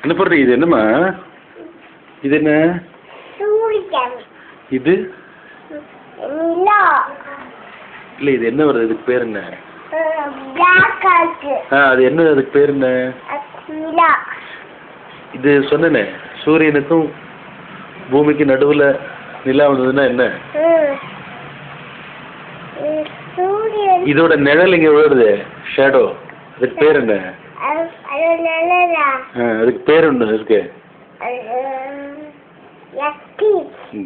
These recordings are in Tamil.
என்ன பண்ணுறீங்க? இது என்னம்மா? இது என்ன? இது இல்லை, இது என்ன வருது? இதுக்கு பேர் என்ன? அது என்ன? அதுக்கு பேர் என்ன? இது சொன்னேனே, சூரியனுக்கும் பூமிக்கு நடுவில் நிலா வந்ததுன்னா என்ன? இதோட நிழல் இங்கே விழுறது, ஷேடோ. அதுக்கு பேர் என்ன? அதுக்கு பேர் ஒன்று இருக்கு.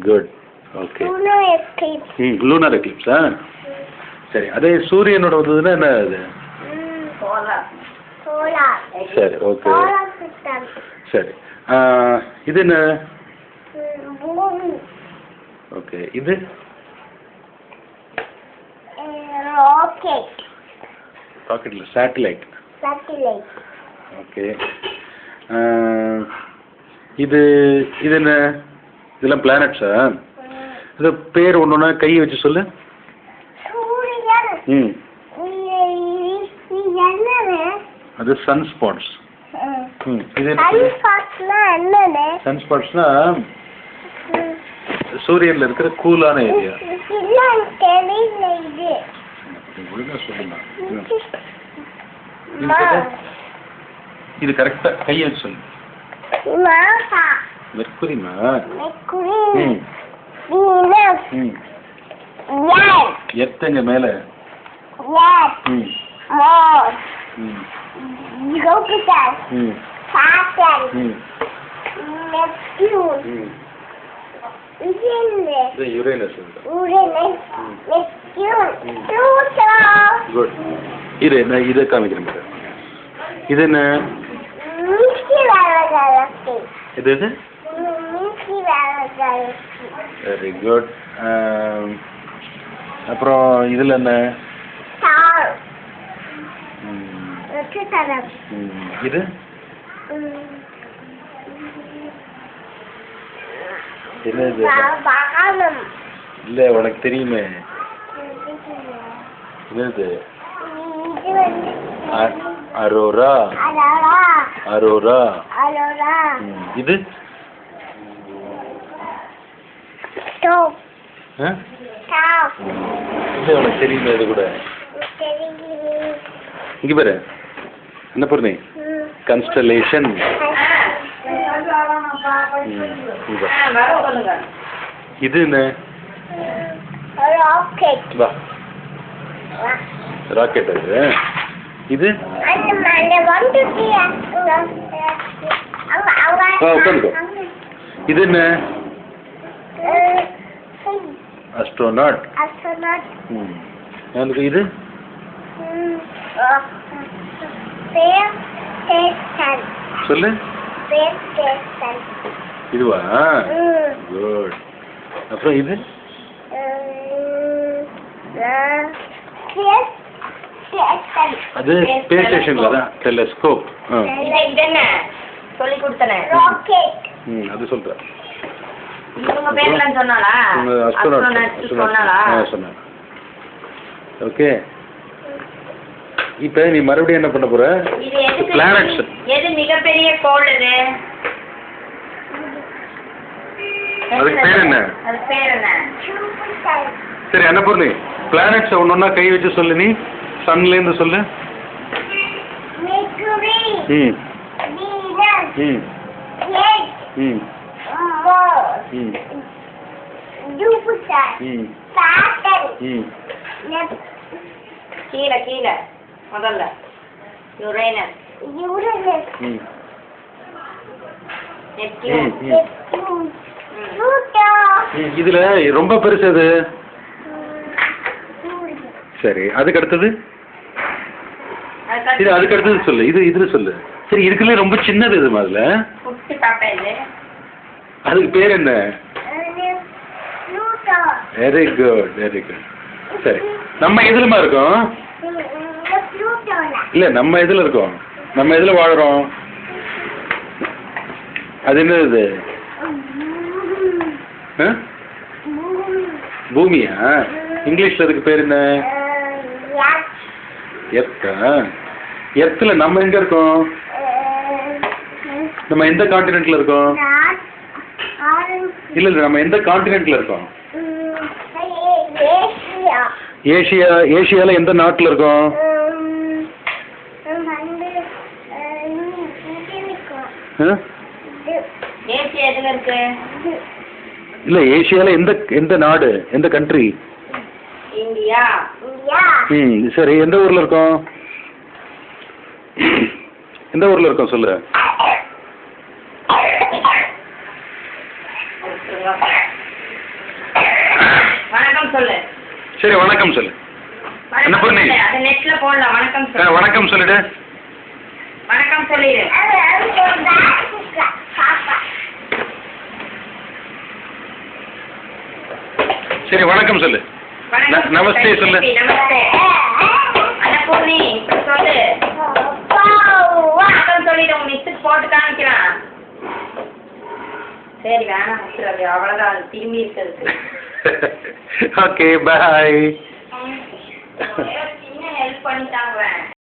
Good, okay. லூனார் எக்லிப்ஸா? சரி. அதே சூரியனோட வந்ததுன்னா என்ன அது? சரி, ஓகே. சரி. இது என்ன? ஓகே. இது ராக்கெட் இல்லை, சேட்டலைட். ஓகே. இது இது என்ன? இதெல்லாம் பிளானட்ஸா? இது பேர் ஒன்று ஒன்றா கை வச்சு சொல்லு. ம், அது சன் ஸ்பாட்ஸ். ம், இது சன் ஸ்பாட்ஸ்னா சூரியனில் இருக்கிற கூலான ஏரியா. ஒழுங்கா சொல்லுங்க. இது கரெக்டா கையை வச்சு சொல்லு. மெர்க்குரிமா? எத்தங்க மேல? யுரேனஸ். குட். இது என்ன? இதை காமிக்கிறேன் பாரு. இது என்ன? இது இது வெரி குட். அப்புறம் இதில் என்ன? இது என்னது? இல்லை, உனக்கு தெரியுமே. என்னது? அரோரா. அரோரா. இது இல்லை, உனக்கு தெரியுமே. இது கூட இங்கே பாரு. என்ன பண்ணு? கன்ஸ்டலேஷன். இது என்ன? ராக்கெட். அது இது உட்காந்துக்கோ. இது என்ன? அஸ்ட்ரோநாட். இது சொல்லு. இதுவா? குட். அப்புறம் இது அது ஸ்பேஸ் ஸ்டேஷன்ல தான். டெலஸ்கோப். சொல்லி கொடுத்தனே. அது சொல்றேன். உங்க பேர்லாம் சொன்னாளா? சொன்னேன். ஓகே. இப்போ நீ மறுபடியும் என்ன பண்ண போற? பிளானட்ஸ். எது மிகப்பெரிய கோள்? அதுக்கு பேர் என்ன? அது பேர் என்ன? சரி, என்ன பொருள்? பிளானட்ஸ் ஒன்னொன்னா கை வச்சு சொல்லு. நீ சன்ல இருந்து சொல்லு. ம் ம் ம் கீழே கீழே முதல்ல யுரேனஸ். இதுல ரொம்ப பெருசு அது. சரி, அதுக்கு அடுத்தது? இது அதுக்கு அடுத்தது சொல்லு. இது இதுல சொல்லு. சரி, இதுக்குள்ள ரொம்ப சின்னது இது முதல்ல. அதுக்கு பேர் என்ன? Very good, very good. சரி, நம்ம எதுலமா இருக்கோம்? இல்ல, நம்ம எதுல இருக்கோம்? நம்ம எதுல வாழுறோம்? அது என்னது? பூமியா? இங்கிலீஷ்ல அதுக்கு பேர் என்ன? எர்த்தா? எர்த்துல நம்ம எங்க இருக்கோம்? நம்ம எந்த கான்டினென்ட்ல இருக்கோம்? இல்ல இல்ல, நம்ம எந்த கான்டினென்ட்ல இருக்கோம்? ஏசியா. ஏசியால எந்த நாட்டுல இருக்கோம்? ஏசியா எதுல இருக்கு? இல்ல, ஏசியால எந்த எந்த நாடு, எந்த கண்ட்ரி? இந்தியா. சரி, எந்த ஊர்ல இருக்கோம்? எந்த ஊர்ல இருக்கோம் சொல்லு. வணக்கம் சொல்லு. சரி, வணக்கம் சொல்லு. என்ன பண்ணி? அது நெட்ல போடலாம். வணக்கம் சொல்லு. வணக்கம் சொல்லிடு. வணக்கம் சொல்லிடு. சரி, வணக்கம் சொல்லு. நமஸ்தே சொல்லு. நமஸ்தே. அன்னபூர்ணி சொல்லு. வணக்கம் சொல்லிடு. உங்க மிஸ்ஸுக்கு போட்டு காமிக்கிறான். சரி, வேணாம் மிஸ்டர், அவ்வளவுதான், திரும்பி இருக்கிறது. ஓகே, பாய். சின்ன ஹெல்ப் பண்ணிட்டாங்க.